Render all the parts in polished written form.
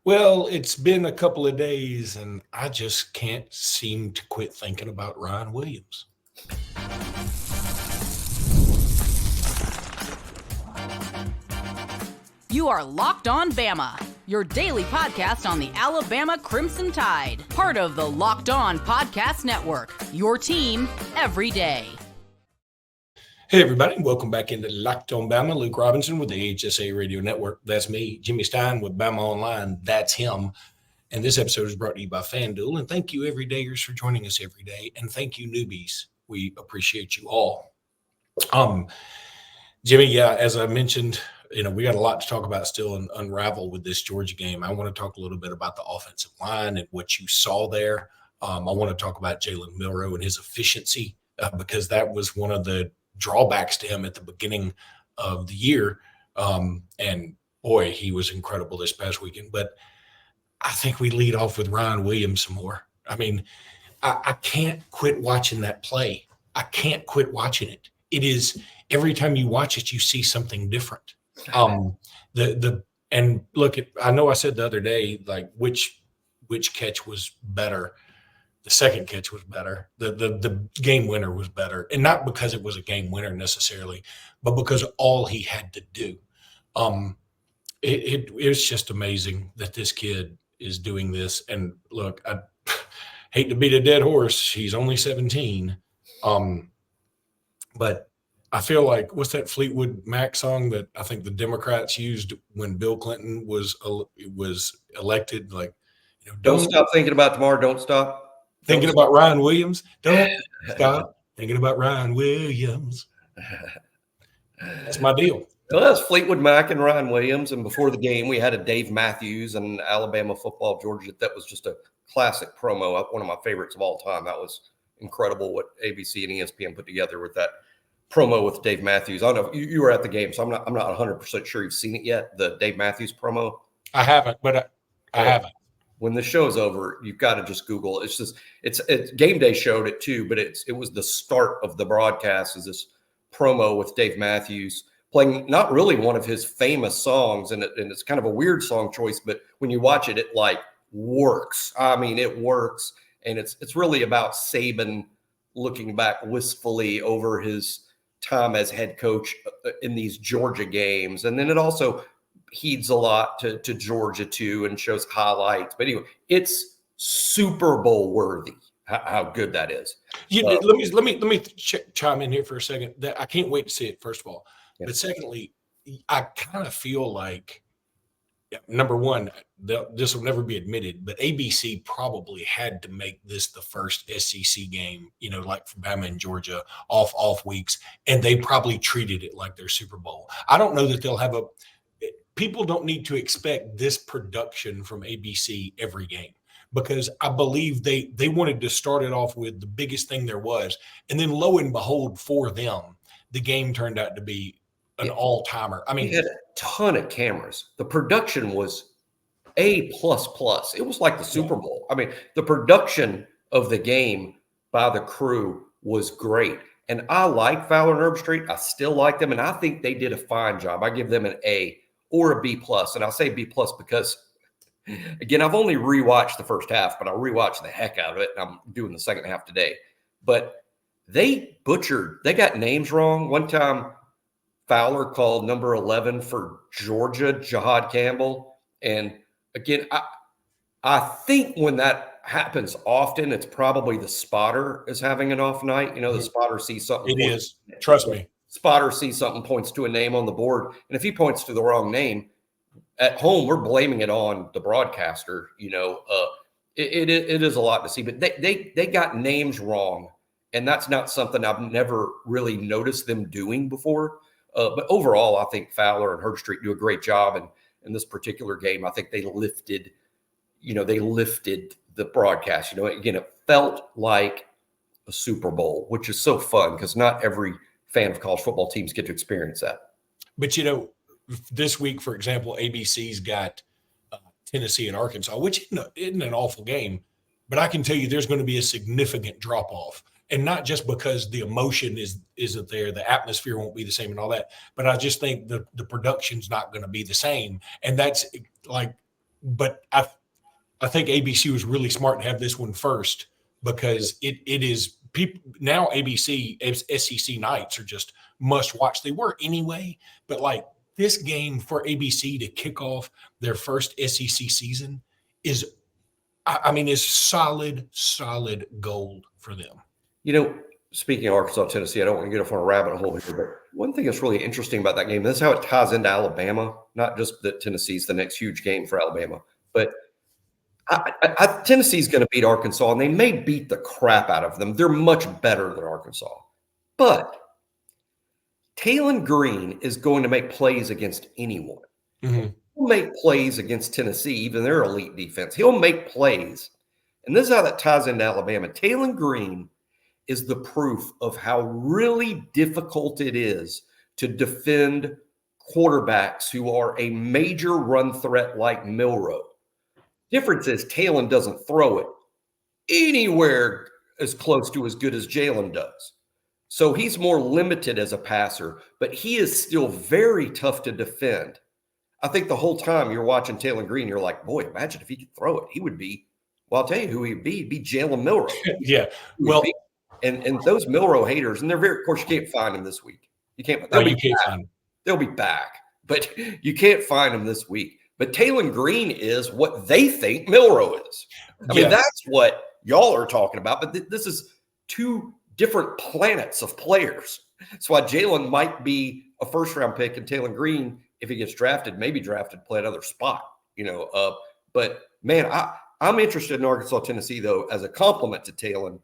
Well, it's been a couple of days, and I just can't seem to quit thinking about Ryan Williams. You are Locked On Bama, your daily podcast on the Alabama Crimson Tide, part of the Locked On Podcast Network, your team every day. Hey, everybody. Welcome back into Locked On Bama. Luke Robinson with the HSA Radio Network. That's me. Jimmy Stein with Bama Online. That's him. And this episode is brought to you by FanDuel. And thank you, everydayers, for joining us every day. And thank you, newbies. We appreciate you all. Jimmy, yeah, as I mentioned, we got a lot to talk about still and unravel with this Georgia game. I want to talk a little bit about the offensive line and what you saw there. I want to talk about Jalen Milroe and his efficiency because that was one of the drawbacks to him at the beginning of the year. And boy, he was incredible this past weekend. But I think we lead off with Ryan Williams some more. I mean, I can't quit watching that play. I can't quit watching it. It is every time you watch it, you see something different. And look, I know I said the other day, like which catch was better. The second catch was better. The game winner was better. And not because it was a game winner necessarily, but because all he had to do. It's just amazing that this kid is doing this. And look, I hate to beat a dead horse. He's only 17. But I feel like, what's that Fleetwood Mac song that I think the Democrats used when Bill Clinton was elected? Like, don't stop thinking about tomorrow. Don't stop thinking about Ryan Williams. Don't stop thinking about Ryan Williams. That's my deal. Well, that's Fleetwood Mac and Ryan Williams. And before the game, we had a Dave Matthews and Alabama football, Georgia. That was just a classic promo. One of my favorites of all time. That was incredible what ABC and ESPN put together with that promo with Dave Matthews. I don't know if you were at the game, so I'm not 100% sure you've seen it yet, the Dave Matthews promo. I haven't, but I haven't. When the show's over, you've got to just Google it. It's Game Day showed it too, but it was the start of the broadcast is this promo with Dave Matthews playing not really one of his famous songs, and it's kind of a weird song choice, but when you watch it, it like works. I mean, it works, and it's really about Saban looking back wistfully over his time as head coach in these Georgia games. And then it also heeds a lot to Georgia too and shows highlights. But anyway, it's Super Bowl worthy how good that is. Let me chime in here for a second. I can't wait to see it, first of all. Yeah. But secondly, I kind of feel like, number one, this will never be admitted, but ABC probably had to make this the first SEC game, like for Bama and Georgia, off weeks, and they probably treated it like their Super Bowl. I don't know that they'll have people don't need to expect this production from ABC every game, because I believe they wanted to start it off with the biggest thing there was, and then lo and behold, for them, the game turned out to be an all-timer. I mean, he had a ton of cameras. The production was A++. It was like the Super Bowl. I mean, the production of the game by the crew was great. And I like Fowler and Herbstreit. I still like them, and I think they did a fine job. I give them an A or a B+. And I'll say B+ because, again, I've only rewatched the first half, but I rewatched the heck out of it, and I'm doing the second half today. But they got names wrong. One time, Fowler called number 11 for Georgia, Jahad Campbell. And again, I think when that happens often, it's probably the spotter is having an off night. The spotter sees something. It is. Trust me. Spotter sees something, points to a name on the board. And if he points to the wrong name, at home, we're blaming it on the broadcaster. It is a lot to see. But they got names wrong. And that's not something I've never really noticed them doing before. But overall, I think Fowler and Herbstreit do a great job. And in this particular game, I think they lifted the broadcast. Again, it felt like a Super Bowl, which is so fun because not every fan of college football teams get to experience that. But, this week, for example, ABC's got Tennessee and Arkansas, which isn't an awful game. But I can tell you there's going to be a significant drop-off. And not just because the emotion isn't there, the atmosphere won't be the same and all that, but I just think the production's not going to be the same. And that's like but I think ABC was really smart to have this one first because it is people now. ABC SEC nights are just must watch. They were anyway, but like this game for ABC to kick off their first SEC season is, I mean, is solid gold for them. Speaking of Arkansas, Tennessee, I don't want to get off on a rabbit hole here, but one thing that's really interesting about that game, this is how it ties into Alabama, not just that Tennessee's the next huge game for Alabama, but Tennessee's going to beat Arkansas, and they may beat the crap out of them. They're much better than Arkansas. But Talon Green is going to make plays against anyone. Mm-hmm. He'll make plays against Tennessee, even their elite defense. He'll make plays. And this is how that ties into Alabama. Talon Green is the proof of how really difficult it is to defend quarterbacks who are a major run threat like Milroe. Difference is Talon doesn't throw it anywhere as close to as good as Jalen does. So he's more limited as a passer, but he is still very tough to defend. I think the whole time you're watching Talon Green, you're like, boy, imagine if he could throw it. He would be, well, I'll tell you who he'd be. He'd be Jalen Milroe. Yeah. Well, and those Milroe haters, and they're very, of course, you can't find them this week. You can't. No, you can't find them. They'll be back, but you can't find them this week. But Talon Green is what they think Milroe is. I mean, that's what y'all are talking about. But this is two different planets of players. That's why Jalen might be a first-round pick, and Talon Green, if he gets drafted, maybe drafted, play another spot. But man, I'm interested in Arkansas, Tennessee, though, as a compliment to Talon.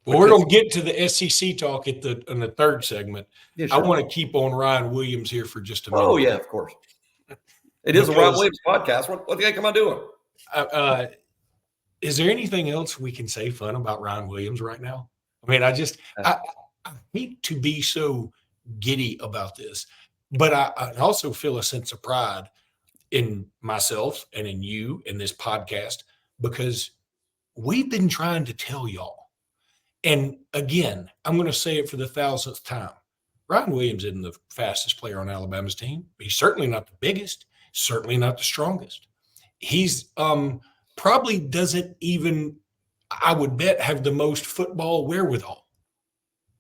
Well, we're going to get to the SEC talk in the third segment. Yeah, sure. I want to keep on Ryan Williams here for just a minute. Oh, yeah, of course. It is a Ryan Williams podcast. What the heck am I doing? Is there anything else we can say fun about Ryan Williams right now? I mean, I hate to be so giddy about this, but I also feel a sense of pride in myself and in you in this podcast because we've been trying to tell y'all. And again, I'm going to say it for the 1,000th time. Ryan Williams isn't the fastest player on Alabama's team. He's certainly not the biggest, certainly not the strongest. He's probably doesn't even, I would bet, have the most football wherewithal.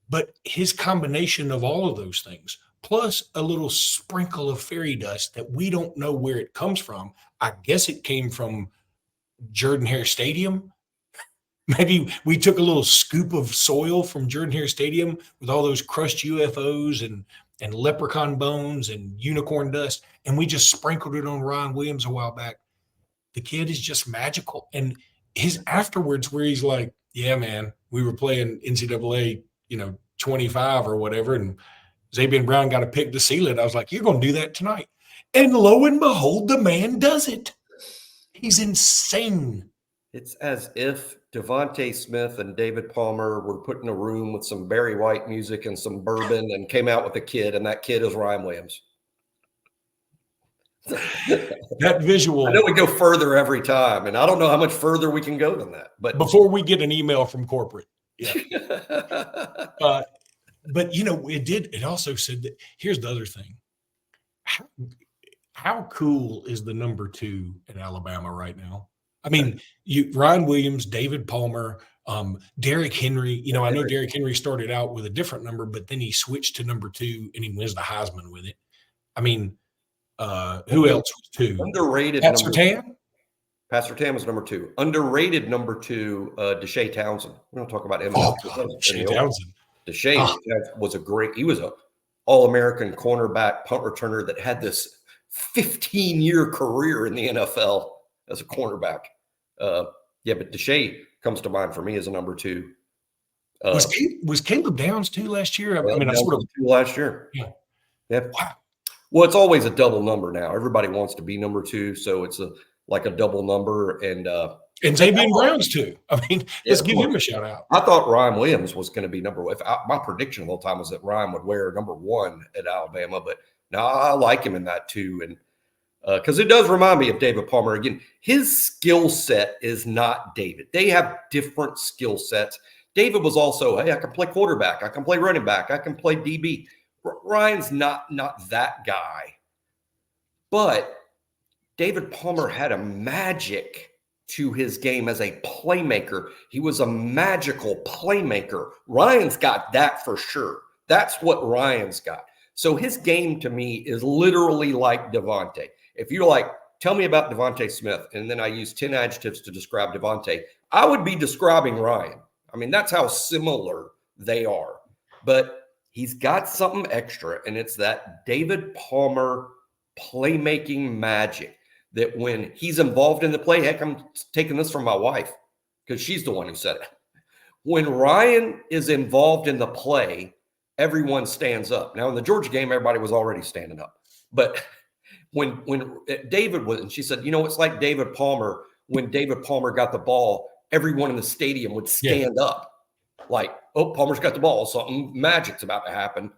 But his combination of all of those things, plus a little sprinkle of fairy dust that we don't know where it comes from. I guess it came from Jordan-Hare Stadium. Maybe we took a little scoop of soil from Jordan-Hare Stadium with all those crushed UFOs and leprechaun bones and unicorn dust, and we just sprinkled it on Ryan Williams a while back. The kid is just magical. And his afterwards where he's like, yeah, man, we were playing NCAA, 25 or whatever, and Zabian Brown got a pick to seal it. I was like, you're going to do that tonight. And lo and behold, the man does it. He's insane. It's as if Devonta Smith and David Palmer were put in a room with some Barry White music and some bourbon and came out with a kid, and that kid is Ryan Williams. That visual. I know we go further every time, and I don't know how much further we can go than that. But before we get an email from corporate. Yeah. But it also said that here's the other thing. How cool is the number 2 in Alabama right now? I mean, Ryan Williams, David Palmer, Derrick Henry. I know Derrick Henry started out with a different number, but then he switched to number 2 and he wins the Heisman with it. I mean, who else was 2? Underrated. Pat Surtain? Pat Surtain was number 2. Underrated number 2, Deshae Townsend. We don't talk about him. Deshae Townsend. Deshae was he was a All-American cornerback punt returner that had this 15-year career in the NFL as a cornerback. But Deshae comes to mind for me as a number 2. Was Caleb Downs too last year? I mean, I sort of 2 last year. Yeah. Wow. Well, it's always a double number now. Everybody wants to be number 2, so it's like a double number. And Zabian Brown's too. I mean, let's give him a shout out. I thought Ryan Williams was going to be number 1. My prediction the whole time was that Ryan would wear number 1 at Alabama, but now I like him in that too. And because it does remind me of David Palmer. Again, his skill set is not David. They have different skill sets. David was also, hey, I can play quarterback. I can play running back. I can play DB. Ryan's not that guy. But David Palmer had a magic to his game as a playmaker. He was a magical playmaker. Ryan's got that for sure. That's what Ryan's got. So his game to me is literally like Devonta. If you're like, tell me about Devonta Smith, and then I use 10 adjectives to describe Devonta, I would be describing Ryan. I mean, that's how similar they are. But he's got something extra, and it's that David Palmer playmaking magic that when he's involved in the play, heck, I'm taking this from my wife because she's the one who said it. When Ryan is involved in the play, everyone stands up. Now, in the Georgia game, everybody was already standing up. But when David was, and she said, it's like David Palmer. When David Palmer got the ball, everyone in the stadium would stand up. Like, oh, Palmer's got the ball. Something magic's about to happen.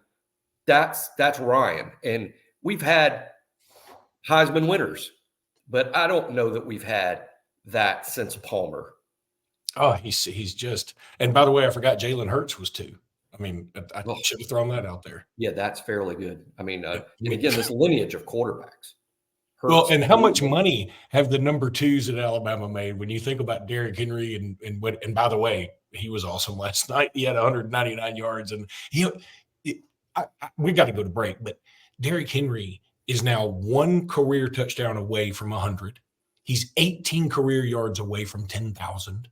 That's Ryan. And we've had Heisman winners, but I don't know that we've had that since Palmer. Oh, he's just, and by the way, I forgot Jalen Hurts was too. I mean, I should have thrown that out there. Yeah, that's fairly good. I mean, and again, this lineage of quarterbacks. Hurts. Well, and how much money have the number twos at Alabama made when you think about Derrick Henry and by the way, he was awesome last night. He had 199 yards, and we got to go to break, but Derrick Henry is now one career touchdown away from 100. He's 18 career yards away from 10,000.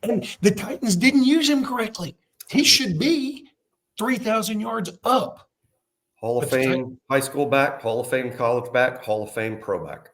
And the Titans didn't use him correctly. He should be 3,000 yards up. Hall of Fame high school back, Hall of Fame college back, Hall of Fame pro back.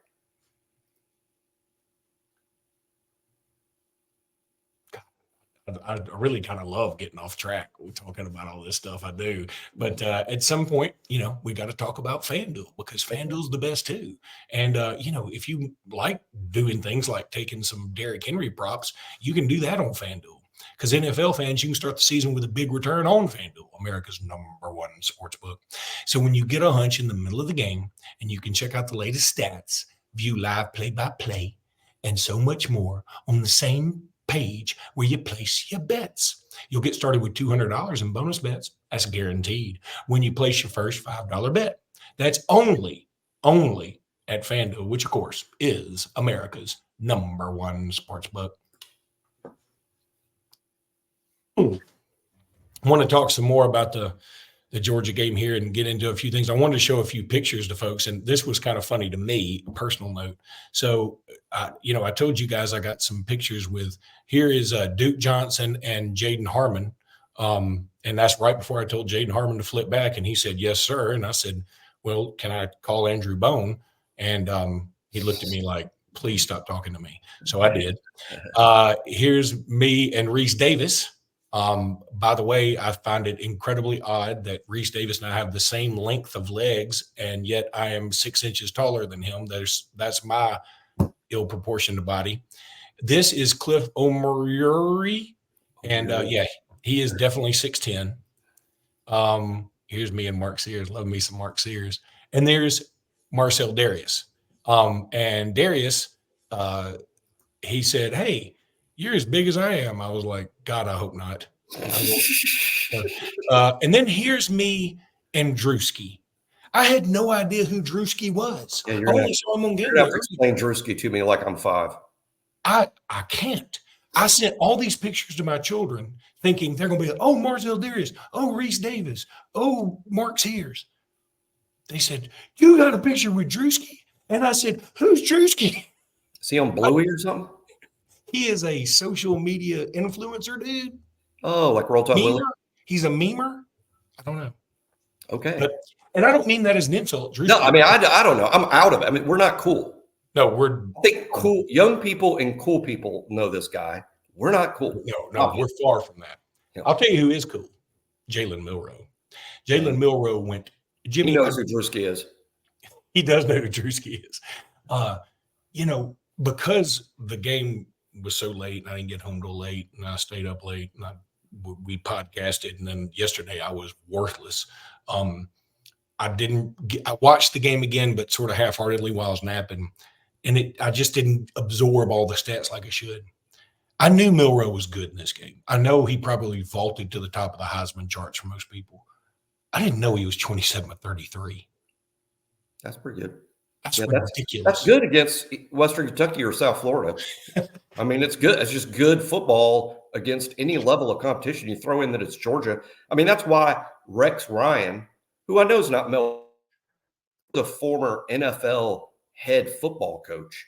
I really kind of love getting off track. We're talking about all this stuff. I do. But at some point, we got to talk about FanDuel because FanDuel's the best too. And, if you like doing things like taking some Derrick Henry props, you can do that on FanDuel. Because NFL fans, you can start the season with a big return on FanDuel, America's #1 sports book. So when you get a hunch in the middle of the game and you can check out the latest stats, view live play-by-play, and so much more on the same page where you place your bets. You'll get started with $200 in bonus bets. That's guaranteed when you place your first $5 bet. That's only at FanDuel, which of course is America's #1 sports book. I want to talk some more about the Georgia game here and get into a few things. I wanted to show a few pictures to folks, and this was kind of funny to me, a personal note. So, I told you guys I got some pictures with, here is Duke Johnson and Jaden Harmon. And that's right before I told Jaden Harmon to flip back, and he said, yes, sir. And I said, well, can I call Andrew Bone? And he looked at me like, please stop talking to me. So I did. Here's me and Reese Davis. By the way, I find it incredibly odd that Reese Davis and I have the same length of legs, and yet I am 6 inches taller than him. That's my ill-proportioned body. This is Cliff Omoruyi, and he is definitely 6'10". Here's me and Mark Sears. Love me some Mark Sears. And there's Marcel Darius. And Darius, he said, hey, you're as big as I am. I was like, God, I hope not. And then here's me and Drewski. I had no idea who Drewski was. Yeah, I only saw him on game. You're going to have to explain Drewski to me like I'm 5. I can't. I sent all these pictures to my children thinking they're going to be like, oh, Marcel Darius, oh, Reese Davis, oh, Mark Sears. They said, you got a picture with Drewski? And I said, who's Drewski? Is he on Bluey or something? He is a social media influencer, dude. Oh, like Roll Tide Willie? He's a memer. I don't know. Okay. And I don't mean that as an insult. Drewski. No, I mean, I don't know. I'm out of it. I mean, we're not cool. No, I think cool young people and cool people know this guy. We're not cool. No, we're far from that. Yeah. I'll tell you who is cool. Jalen Milroe. Jalen Milroe went. Jimmy he knows who Drewski is. He does know who Drewski is. Because the game was so late and I didn't get home till late and I stayed up late and we podcasted, and then yesterday I was worthless. I watched the game again, but sort of half-heartedly while I was napping, and I just didn't absorb all the stats like I should. I knew Milroe was good in this game. I know he probably vaulted to the top of the Heisman charts for most people. I didn't know he was 27 of 33. That's pretty good. That's Yeah, ridiculous. that's good against Western Kentucky or South Florida. I mean, it's good. It's just good football against any level of competition. You throw in that it's Georgia. I mean, that's why Rex Ryan, who I know is not the former NFL head football coach,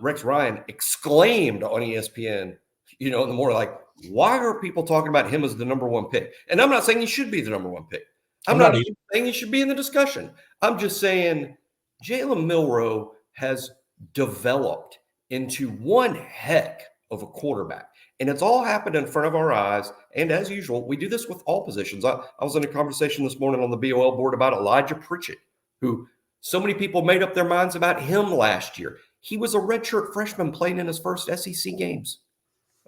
Rex Ryan exclaimed on ESPN, in the morning, like, why are people talking about him as the number one pick? And I'm not saying he should be the number one pick. I'm not saying he should be in the discussion. I'm just saying Jalen Milroe has developed into one heck of a quarterback. And it's all happened in front of our eyes. And as usual, we do this with all positions. I was in a conversation this morning on the BOL board about Elijah Pritchett, who so many people made up their minds about him last year. He was a redshirt freshman playing in his first SEC games.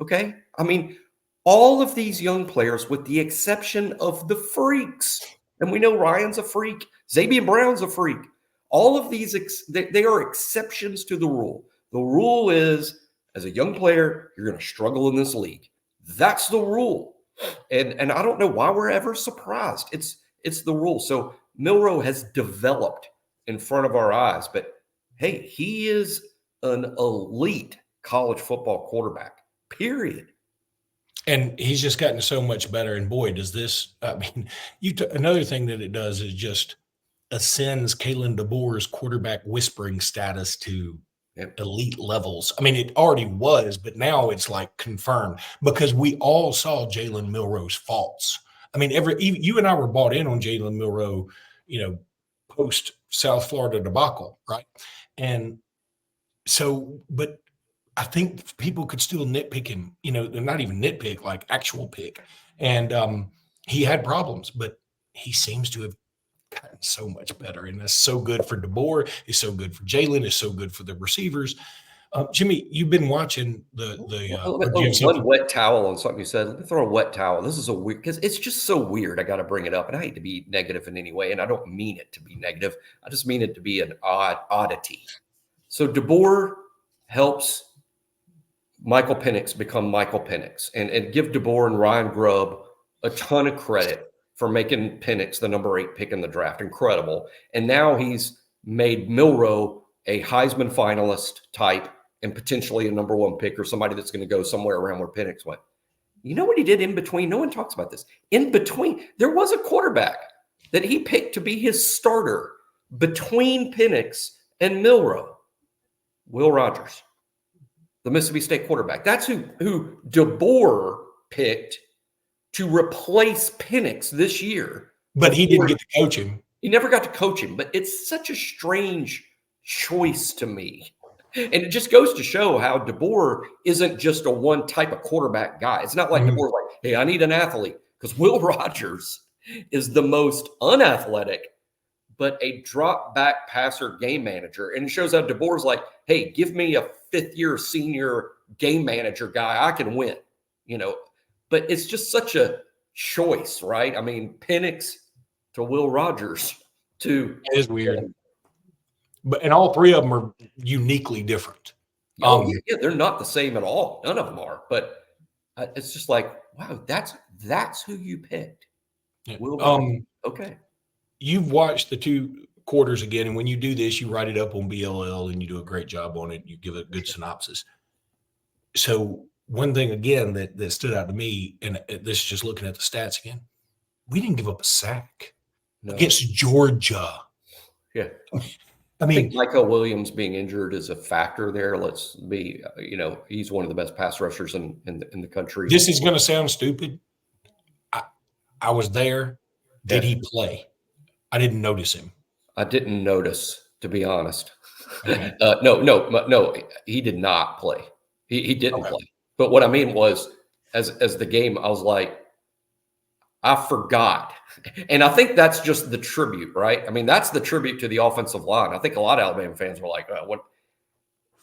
Okay? I mean, all of these young players, with the exception of the freaks, and we know Ryan's a freak, Xavier Brown's a freak. All of these, they are exceptions to the rule. The rule is, as a young player, you're going to struggle in this league. That's the rule. And I don't know why we're ever surprised. It's the rule. So Milroe has developed in front of our eyes. But, hey, he is an elite college football quarterback, period. And he's just gotten so much better. And boy, does this, I mean, another thing that it does is just ascends Kalen DeBoer's quarterback whispering status to elite levels. I mean, it already was, but now it's like confirmed because we all saw Jalen Milroe's faults. I mean, you and I were bought in on Jalen Milroe, post South Florida debacle, right? And so, but I think people could still nitpick him, they're not even nitpick, like actual pick. And he had problems, but he seems to have gotten so much better. And that's so good for DeBoer. It's so good for Jalen. It's so good for the receivers. Jimmy, you've been watching one wet towel on something you said. Let me throw a wet towel. This is a weird, because it's just so weird. I got to bring it up. And I hate to be negative in any way. And I don't mean it to be negative. I just mean it to be an oddity. So DeBoer helps Michael Penix become Michael Penix and give DeBoer and Ryan Grubb a ton of credit for making Penix the number 8 pick in the draft. Incredible. And now he's made Milroe a Heisman finalist type and potentially a number 1 pick or somebody that's going to go somewhere around where Penix went. You know what he did in between? No one talks about this. In between, there was a quarterback that he picked to be his starter between Penix and Milroe. Will Rogers, the Mississippi State quarterback. That's who DeBoer picked to replace Penix this year. But he didn't get to coach him. He never got to coach him. But it's such a strange choice to me. And it just goes to show how DeBoer isn't just a one type of quarterback guy. It's not like DeBoer's like, hey, I need an athlete. Because Will Rogers is the most unathletic, but a drop back passer game manager. And it shows how DeBoer's like, hey, give me a 5th-year senior game manager guy. I can win, But it's just such a choice, right? I mean, Penix to Will Rogers to – It is weird. And all 3 of them are uniquely different. Yeah, they're not the same at all. None of them are. But it's just like, wow, that's who you picked. Yeah. Will Rogers. Okay. You've watched the 2 quarters again, and when you do this, you write it up on BLL, and you do a great job on it. You give a good synopsis. So one thing, again, that stood out to me, and this is just looking at the stats again, we didn't give up a sack against Georgia. Yeah. I mean, think Michael Williams being injured is a factor there. Let's be, he's one of the best pass rushers in the country. This is going to sound stupid. I was there. Did he play? I didn't notice him. I didn't notice, to be honest. Okay. No, he did not play. He didn't play. But what I mean was, as the game, I was like, I forgot. And I think that's just the tribute, right? I mean, that's the tribute to the offensive line. I think a lot of Alabama fans were like, what?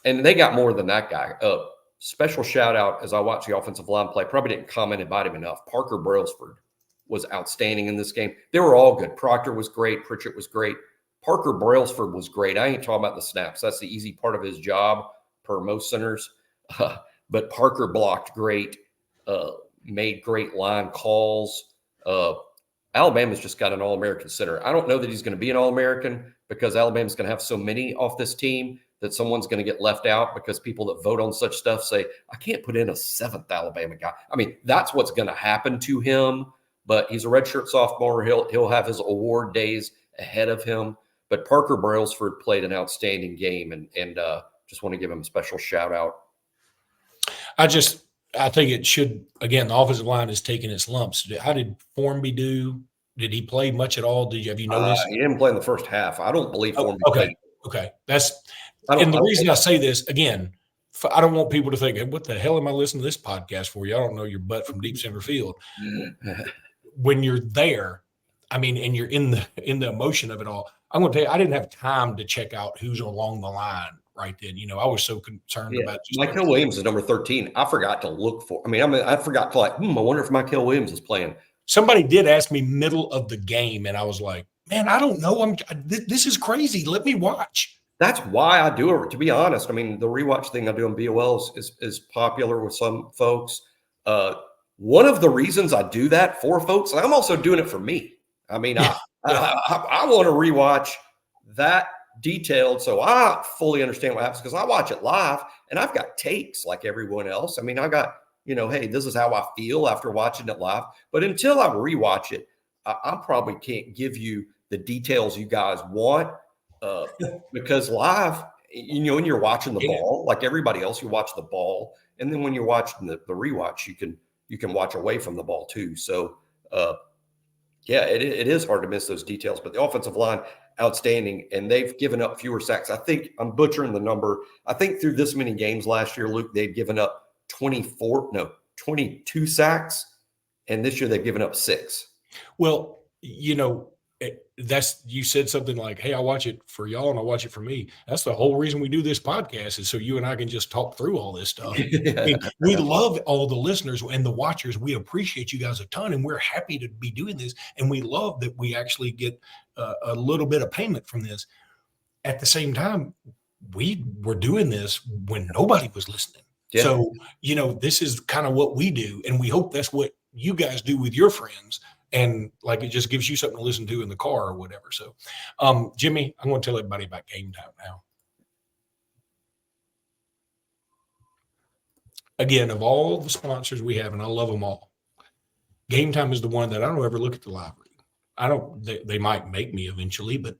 And they got more than that guy. Special shout out as I watched the offensive line play. Probably didn't comment about him enough. Parker Brailsford was outstanding in this game. They were all good. Proctor was great. Pritchett was great. Parker Brailsford was great. I ain't talking about the snaps. That's the easy part of his job per most centers. But Parker blocked great, made great line calls. Alabama's just got an All-American center. I don't know that he's going to be an All-American, because Alabama's going to have so many off this team that someone's going to get left out because people that vote on such stuff say, I can't put in a 7th Alabama guy. I mean, that's what's going to happen to him, but he's a redshirt sophomore. He'll have his award days ahead of him. But Parker Brailsford played an outstanding game, and just want to give him a special shout out. I think it should, again, the offensive line is taking its lumps. How did Formby do? Did he play much at all? Have you noticed? He didn't play in the first half. I don't believe Formby played. Okay. And the reason I say this, again, I don't want people to think, what the hell am I listening to this podcast for? You, I don't know your butt from deep center field. When you're there, I mean, and you're in the emotion of it all, I'm going to tell you, I didn't have time to check out who's along the line right then. I was so concerned about just Michael Williams is number 13. I forgot to look for. I forgot to I wonder if Michael Williams is playing. Somebody did ask me middle of the game, and I was like, man, I don't know. This is crazy. Let me watch. That's why I do it, to be honest. I mean, the rewatch thing I do on BOL is popular with some folks. One of the reasons I do that for folks, and I'm also doing it for me. I mean, I want to rewatch that detailed so I fully understand what happens, because I watch it live and I've got takes like everyone else. I mean, I got, hey, this is how I feel after watching it live. But until I rewatch it, I probably can't give you the details you guys want. Because live, when you're watching the ball, like everybody else, you watch the ball, and then when you're watching the rewatch, you can watch away from the ball too. So, it is hard to miss those details. But the offensive line, outstanding, and they've given up fewer sacks. I think I'm butchering the number. I think through this many games last year, Luke, they've given up 22 sacks, and this year they've given up 6. Well, you said something like, hey, I watch it for y'all and I watch it for me. That's the whole reason we do this podcast, is so you and I can just talk through all this stuff. I mean, we love all the listeners and the watchers. We appreciate you guys a ton, and we're happy to be doing this. And we love that we actually get a little bit of payment from this. At the same time, we were doing this when nobody was listening. Yeah. So, this is kind of what we do. And we hope that's what you guys do with your friends. And it just gives you something to listen to in the car or whatever. So, Jimmy, I'm going to tell everybody about Game Time now. Again, of all the sponsors we have, and I love them all, Game Time is the one that I don't ever look at the library. They might make me eventually, but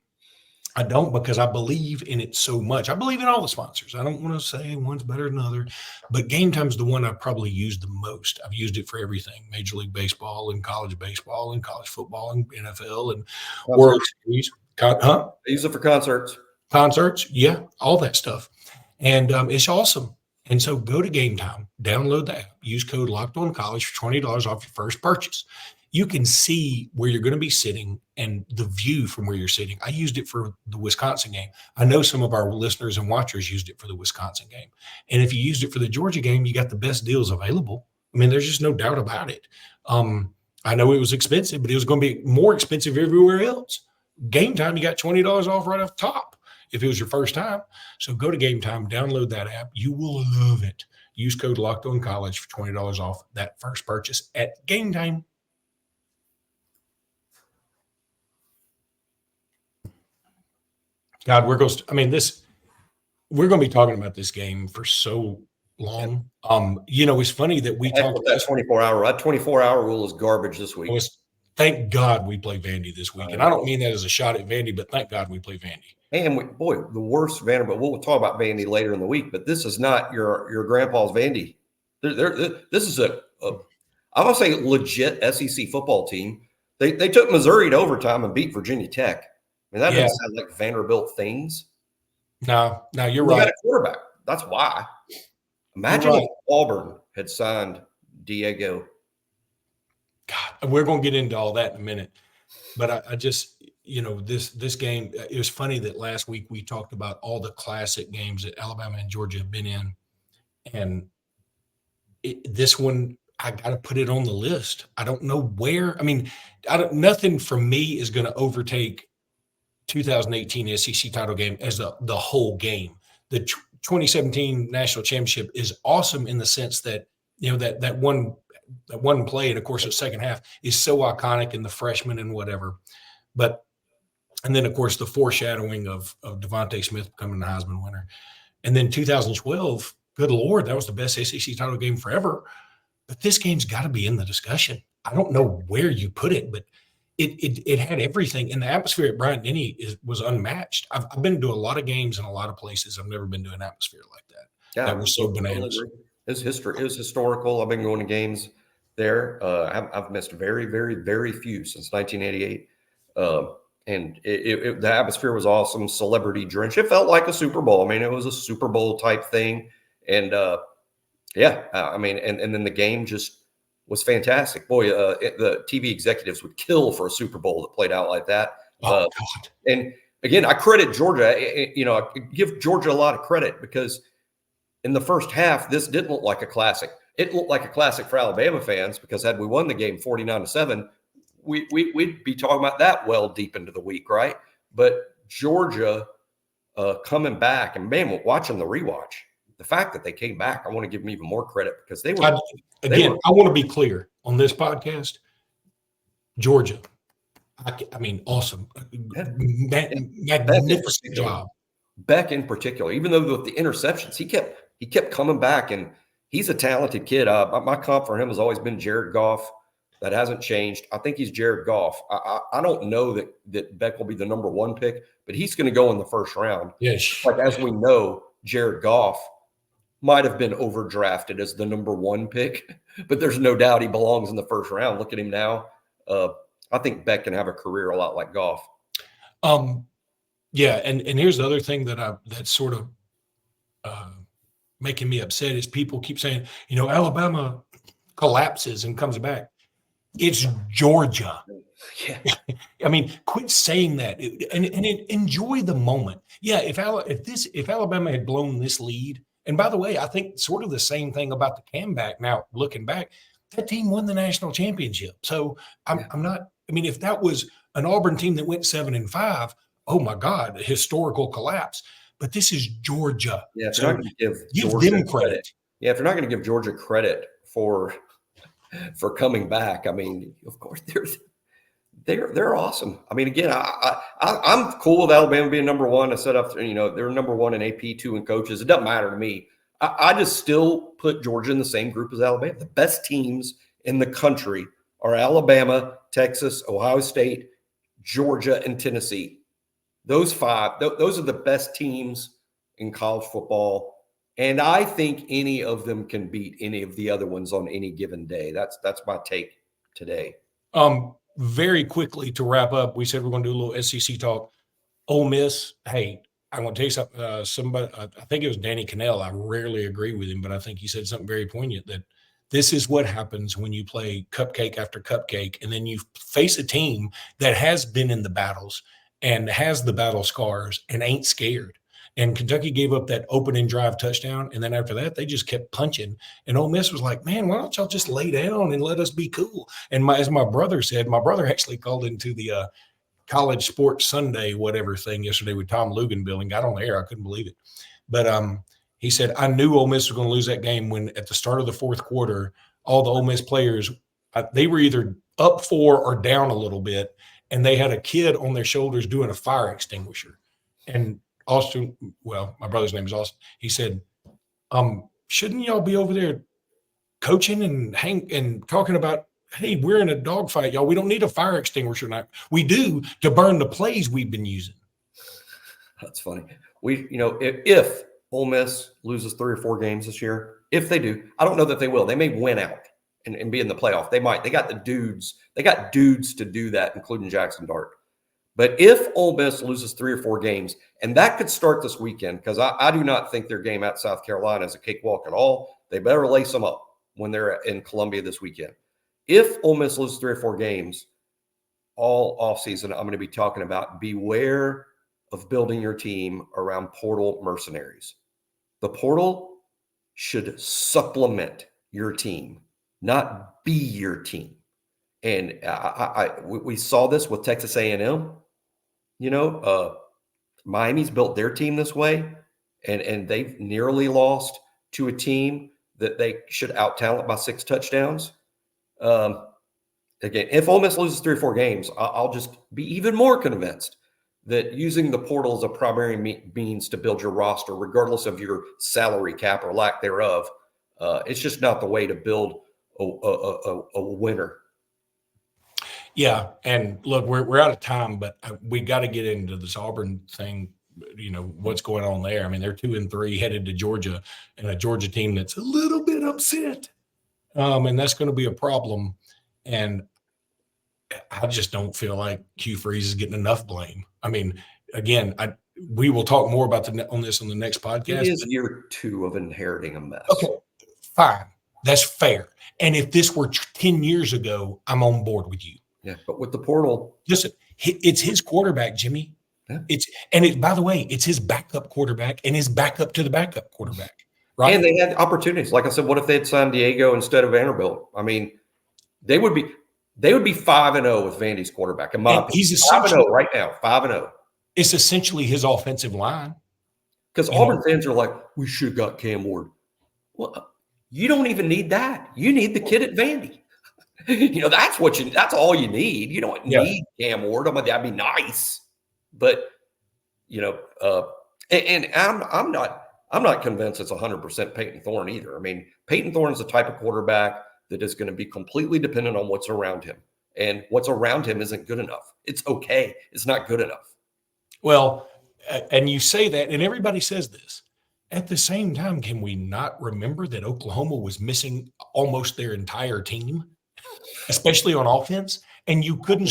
I don't, because I believe in it so much. I believe in all the sponsors. I don't want to say one's better than another, but Game Time is the one I probably use the most. I've used it for everything: Major League Baseball and college football and NFL and World Series. I use it for Concerts, yeah, all that stuff. And it's awesome. And so go to Game Time, download the app, use code LOCKEDONCollege for $20 off your first purchase. You can see where you're going to be sitting and the view from where you're sitting. I used it for the Wisconsin game. I know some of our listeners and watchers used it for the Wisconsin game. And if you used it for the Georgia game, you got the best deals available. I mean, there's just no doubt about it. I know it was expensive, but it was going to be more expensive everywhere else. Game Time, you got $20 off right off the top if it was your first time. So go to Game Time, download that app. You will love it. Use code LOCKEDONCollege for $20 off that first purchase at Game Time. God, we're going to be talking about this game for so long. It's funny that we talked about that 24-hour. That 24-hour rule is garbage this week. Thank God we play Vandy this week. And I don't mean that as a shot at Vandy, but thank God we play Vandy. And the worst Vanderbilt. We'll talk about Vandy later in the week, but this is not your grandpa's Vandy. This is I'm going to say legit SEC football team. They took Missouri to overtime and beat Virginia Tech. I mean, that doesn't sound like Vanderbilt things. No, you're right. Got a quarterback. That's why. Imagine if Auburn had signed Diego. God, we're going to get into all that in a minute. But I just, this game, it was funny that last week we talked about all the classic games that Alabama and Georgia have been in. And this one, I got to put it on the list. I don't know where. I mean, nothing from me is going to overtake 2018 SEC title game as the whole game. The 2017 national championship is awesome in the sense that, that one play, and of course the second half is so iconic in the freshmen and whatever. But And then, of course, the foreshadowing of Devonta Smith becoming the Heisman winner. And then 2012, good Lord, that was the best SEC title game forever. But this game's got to be in the discussion. I don't know where you put it, but it had everything. And the atmosphere at Bryant-Denny was unmatched. I've been to a lot of games in a lot of places. I've never been to an atmosphere like that. Yeah, that was so bananas. It's historical. I've been going to games there. I've missed very, very, very few since 1988. And the atmosphere was awesome, celebrity drenched. It felt like a Super Bowl. I mean, it was a Super Bowl type thing. And I mean, and then the game just was fantastic. Boy, the TV executives would kill for a Super Bowl that played out like that. Oh, God. And again, I credit Georgia. I give Georgia a lot of credit because in the first half, this didn't look like a classic. It looked like a classic for Alabama fans because had we won the game 49-7, we'd be talking about that well deep into the week, right? But Georgia coming back, and man, watching the rewatch, the fact that they came back, I want to give them even more credit because they were. I want to be clear on this podcast. Georgia, I mean, awesome, magnificent job. Beck in particular, even though with the interceptions, he kept coming back, and he's a talented kid. My comp for him has always been Jared Goff. That hasn't changed. I think he's Jared Goff. I don't know that Beck will be the number 1 pick, but he's going to go in the first round. Yes. Like as we know, Jared Goff might have been overdrafted as the number 1 pick, but there's no doubt he belongs in the first round. Look at him now. I think Beck can have a career a lot like Goff. Yeah, and here's the other thing that's sort of making me upset is people keep saying, Alabama collapses and comes back. It's Georgia. Yeah. I mean, quit saying that and enjoy the moment. Yeah, if Alabama had blown this lead, and by the way, I think sort of the same thing about the comeback. Now, looking back, that team won the national championship. So I'm not. I mean, if that was an Auburn team that went 7-5, oh my God, a historical collapse. But this is Georgia. Yeah, if so you're not going to give Georgia them credit. Yeah, if you're not going to give Georgia credit for coming back, I mean, of course they're awesome. I mean, again, I'm cool with Alabama being number 1. I set up, they're number 1 in AP, 2 in coaches. It doesn't matter to me. I just still put Georgia in the same group as Alabama. The best teams in the country are Alabama, Texas, Ohio State, Georgia, and Tennessee. Those 5, those are the best teams in college football. And I think any of them can beat any of the other ones on any given day. That's my take today. Very quickly to wrap up, we said we're going to do a little SEC talk. Ole Miss, hey, I'm going to tell you something. Somebody, I think it was Danny Cannell. I rarely agree with him, but I think he said something very poignant that this is what happens when you play cupcake after cupcake, and then you face a team that has been in the battles and has the battle scars and ain't scared. And Kentucky gave up that opening drive touchdown, and then after that, they just kept punching. And Ole Miss was like, man, why don't y'all just lay down and let us be cool? And as my brother said, my brother actually called into the College Sports Sunday whatever thing yesterday with Tom Luganville and got on the air. I couldn't believe it. But he said, I knew Ole Miss was going to lose that game when at the start of the fourth quarter, all the Ole Miss players, they were either up 4 or down a little bit, and they had a kid on their shoulders doing a fire extinguisher. And Austin, well, my brother's name is Austin. He said, shouldn't y'all be over there coaching and talking about, hey, we're in a dogfight, y'all. We don't need a fire extinguisher now. We do to burn the plays we've been using. That's funny. If Ole Miss loses 3 or 4 games this year, if they do, I don't know that they will. They may win out and be in the playoff. They might. They got the dudes. They got dudes to do that, including Jackson Dart. But if Ole Miss loses 3 or 4 games, and that could start this weekend, because I do not think their game at South Carolina is a cakewalk at all. They better lace them up when they're in Columbia this weekend. If Ole Miss loses 3 or 4 games all offseason, I'm going to be talking about beware of building your team around portal mercenaries. The portal should supplement your team, not be your team. And we saw this with Texas A&M. Miami's built their team this way, and they've nearly lost to a team that they should out-talent by 6 touchdowns. Again, if Ole Miss loses 3 or 4 games, I'll just be even more convinced that using the portal as a primary means to build your roster, regardless of your salary cap or lack thereof, it's just not the way to build a winner. Yeah, and look, we're out of time, but we got to get into this Auburn thing. You know what's going on there. I mean, they're 2-3 headed to Georgia, and a Georgia team that's a little bit upset, and that's going to be a problem. And I just don't feel like Hugh Freeze is getting enough blame. I mean, again, we will talk more about on this on the next podcast. It is year 2 of inheriting a mess. Okay, fine, that's fair. And if this were 10 years ago, I'm on board with you. Yeah, but with the portal, listen, it's his quarterback, Jimmy. Yeah. By the way, it's his backup quarterback and his backup to the backup quarterback, right? And they had opportunities. Like I said, what if they had signed Diego instead of Vanderbilt? I mean, they would be 5-0 with Vandy's quarterback. In my opinion, he's 5-0 right now. 5-0. It's essentially his offensive line. Because Auburn fans are like, we should have got Cam Ward. Well, you don't even need that. You need the kid at Vandy. That's all you need. You don't need Cam Ward. That'd be nice. But and I'm not convinced it's 100% Peyton Thorne either. I mean, Peyton Thorne is the type of quarterback that is going to be completely dependent on what's around him, and what's around him isn't good enough. It's okay. It's not good enough. Well, and you say that, and everybody says this. At the same time, can we not remember that Oklahoma was missing almost their entire team, especially on offense, and you couldn't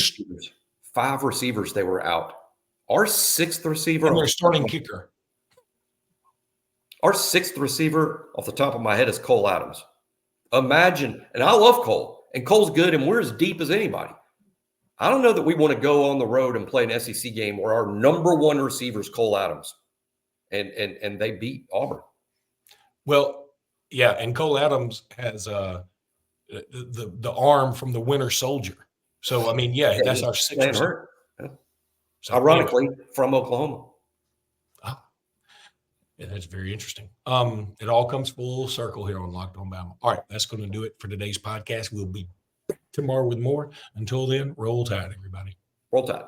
5 receivers they were out. Our 6th receiver, and their starting kicker. Our 6th receiver off the top of my head is Cole Adams. Imagine, and I love Cole, and Cole's good, and we're as deep as anybody. I don't know that we want to go on the road and play an SEC game where our number 1 receiver is Cole Adams, and they beat Auburn. Well, yeah, and Cole Adams has the arm from the Winter Soldier. So I mean, that's our 6th. So, ironically, from Oklahoma. Oh, yeah, that's very interesting. It all comes full circle here on Locked On Bama. All right, that's going to do it for today's podcast. We'll be back tomorrow with more. Until then, roll tide, everybody. Roll tide.